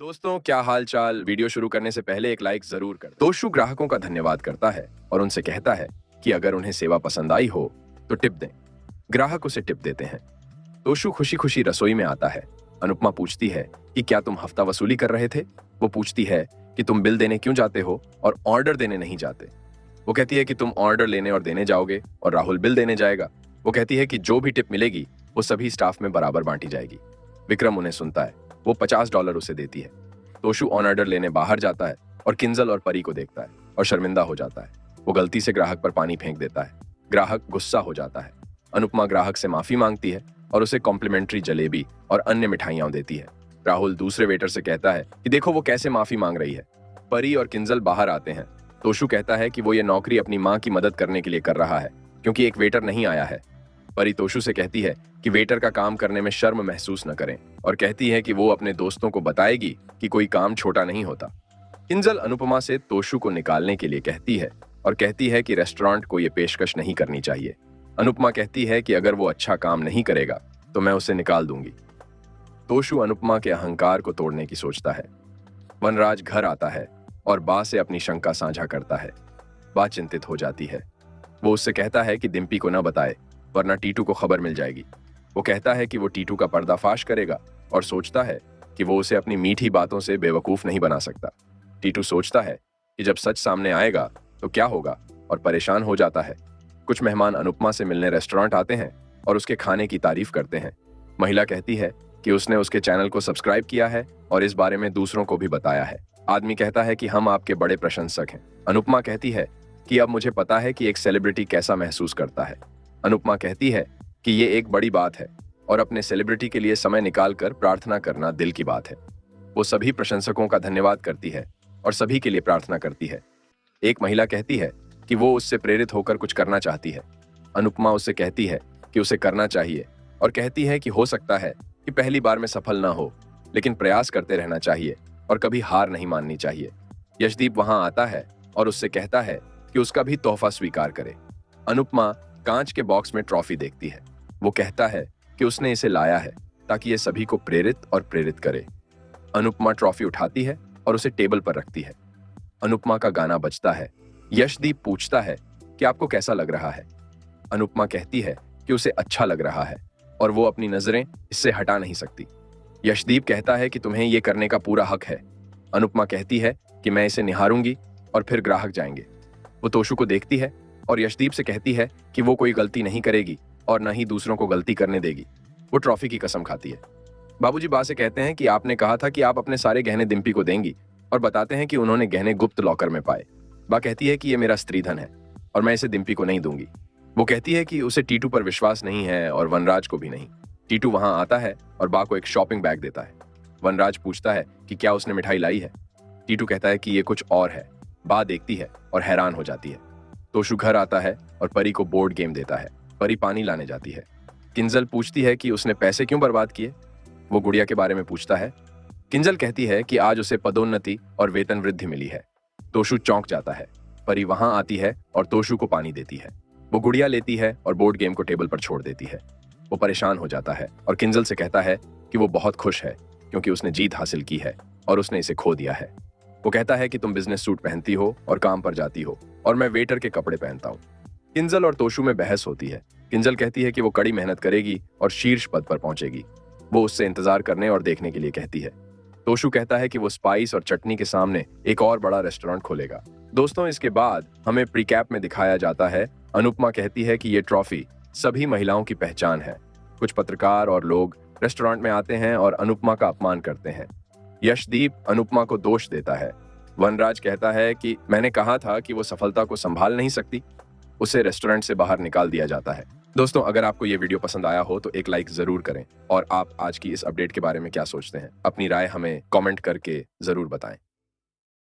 दोस्तों, क्या हाल चाल। वीडियो शुरू करने से पहले एक लाइक जरूर कर। तोशु ग्राहकों का धन्यवाद करता है और उनसे कहता है कि अगर उन्हें सेवा पसंद आई हो तो टिप दें। ग्राहक उसे टिप देते हैं। तोशु खुशी खुशी रसोई में आता है। अनुपमा पूछती है कि क्या तुम हफ्ता वसूली कर रहे थे। वो पूछती है कि तुम बिल देने क्यों जाते हो और ऑर्डर देने नहीं जाते। वो कहती है कि तुम ऑर्डर लेने और देने जाओगे और राहुल बिल देने जाएगा। वो कहती है कि जो भी टिप मिलेगी वो सभी स्टाफ में बराबर बांटी जाएगी। विक्रम उन्हें सुनता है। वो $50 उसे देती है। तोशु ऑन ऑर्डर लेने बाहर जाता है और किंजल और परी को देखता है और शर्मिंदा हो जाता है। वो गलती से ग्राहक पर पानी फेंक देता है। ग्राहक गुस्सा हो जाता है। अनुपमा ग्राहक से माफी मांगती है और उसे कॉम्प्लीमेंट्री जलेबी और अन्य मिठाइयां देती है। राहुल दूसरे वेटर से कहता है कि देखो वो कैसे माफी मांग रही है। परी और किंजल बाहर आते हैं। तोशु कहता है कि वो ये नौकरी अपनी माँ की मदद करने के लिए कर रहा है क्योंकि एक वेटर नहीं आया है। परी तोशु से कहती है कि वेटर का काम करने में शर्म महसूस न करें और कहती है कि वो अपने दोस्तों को बताएगी कि कोई काम छोटा नहीं होता। किंजल अनुपमा से तोशु को निकालने के लिए कहती है और कहती है कि रेस्टोरेंट को ये पेशकश नहीं करनी चाहिए। अनुपमा कहती है कि अगर वो अच्छा काम नहीं करेगा तो मैं उसे निकाल दूंगी। तोशु अनुपमा के अहंकार को तोड़ने की सोचता है। वनराज घर आता है और बा से अपनी शंका साझा करता है। बा चिंतित हो जाती है। वो उससे कहता है कि डिम्पी को न बताए वरना टीटू को खबर मिल जाएगी। वो कहता है कि वो टीटू का पर्दाफाश करेगा और सोचता है कि वो उसे अपनी मीठी बातों से बेवकूफ नहीं बना सकता। टीटू सोचता है कि जब सच सामने आएगा तो क्या होगा और परेशान हो जाता है। कुछ मेहमान अनुपमा से मिलने रेस्टोरेंट आते हैं और उसके खाने की तारीफ करते हैं। महिला कहती है कि उसने उसके चैनल को सब्सक्राइब किया है और इस बारे में दूसरों को भी बताया है। आदमी कहता है कि हम आपके बड़े प्रशंसक हैं। अनुपमा कहती है कि अब मुझे पता है कि एक सेलिब्रिटी कैसा महसूस करता है। अनुपमा कहती है कि ये एक बड़ी बात है और अपने सेलिब्रिटी के लिए समय निकालकर प्रार्थना करना दिल की बात है। वो सभी प्रशंसकों का धन्यवाद करती है और सभी के लिए प्रार्थना करती है। एक महिला कहती है कि वो उससे प्रेरित होकर कुछ करना चाहती है। अनुपमा उससे कहती है कि उसे करना चाहिए और कहती है कि हो सकता है कि पहली बार में सफल ना हो, लेकिन प्रयास करते रहना चाहिए और कभी हार नहीं माननी चाहिए। यशदीप वहां आता है और उससे कहता है कि उसका भी तोहफा स्वीकार करे। अनुपमा कांच के बॉक्स में ट्रॉफी देखती है। वो कहता है कि उसने इसे लाया है ताकि ये सभी को प्रेरित करे। अनुपमा ट्रॉफी उठाती है और उसे टेबल पर रखती है। अनुपमा का गाना बजता है। यशदीप पूछता है कि आपको कैसा लग रहा है। अनुपमा कहती है कि उसे अच्छा लग रहा है और वो अपनी नजरें इससे हटा नहीं सकती। यशदीप कहता है कि तुम्हें ये करने का पूरा हक है। अनुपमा कहती है कि मैं इसे निहारूंगी और फिर ग्राहक जाएंगे। वो तोशु को देखती है और यशदीप से कहती है कि वो कोई गलती नहीं करेगी और न ही दूसरों को गलती करने देगी। वो ट्रॉफी की कसम खाती है। बाबूजी बा से कहते हैं कि आपने कहा था कि आप अपने सारे गहने डिम्पी को देंगी और बताते हैं कि उन्होंने गहने गुप्त लॉकर में पाए। बा कहती है कि ये मेरा स्त्रीधन है और मैं इसे डिम्पी को नहीं दूंगी। वो कहती है कि उसे टीटू पर विश्वास नहीं है और वनराज को भी नहीं। टीटू वहां आता है और बा को एक शॉपिंग बैग देता है। वनराज पूछता है कि क्या उसने मिठाई लाई है। टीटू कहता है कि ये कुछ और है। बा देखती है और हैरान हो जाती है। तोशु घर आता है और परी को बोर्ड गेम देता है। परी पानी लाने जाती है। किंजल पूछती है कि उसने पैसे क्यों बर्बाद किए। वो गुड़िया के बारे में पूछता है। किंजल कहती है कि आज उसे पदोन्नति और वेतन वृद्धि मिली है। तोशु चौंक जाता है। परी वहां आती है और तोशु को पानी देती है। वो गुड़िया लेती है और बोर्ड गेम को टेबल पर छोड़ देती है। वो परेशान हो जाता है और किंजल से कहता है कि वो बहुत खुश है क्योंकि उसने जीत हासिल की है और उसने इसे खो दिया है। वो कहता है कि तुम बिजनेस सूट पहनती हो और काम पर जाती हो और मैं वेटर के कपड़े पहनता हूँ। किंजल और तोशु में बहस होती है। किंजल कहती है कि वो कड़ी मेहनत करेगी और शीर्ष पद पर पहुंचेगी। वो उससे इंतजार करने और देखने के लिए कहती है। तोशु कहता है कि वो स्पाइस और चटनी के सामने एक और बड़ा रेस्टोरेंट खोलेगा। दोस्तों, इसके बाद हमें प्रीकैप में दिखाया जाता है। अनुपमा कहती है कि ये ट्रॉफी सभी महिलाओं की पहचान है। कुछ पत्रकार और लोग रेस्टोरेंट में आते हैं और अनुपमा का अपमान करते हैं। यशदीप अनुपमा को दोष देता है। वनराज कहता है कि मैंने कहा था कि वो सफलता को संभाल नहीं सकती। उसे रेस्टोरेंट से बाहर निकाल दिया जाता है। दोस्तों, अगर आपको ये वीडियो पसंद आया हो तो एक लाइक जरूर करें और आप आज की इस अपडेट के बारे में क्या सोचते हैं, अपनी राय हमें कमेंट करके जरूर बताएं।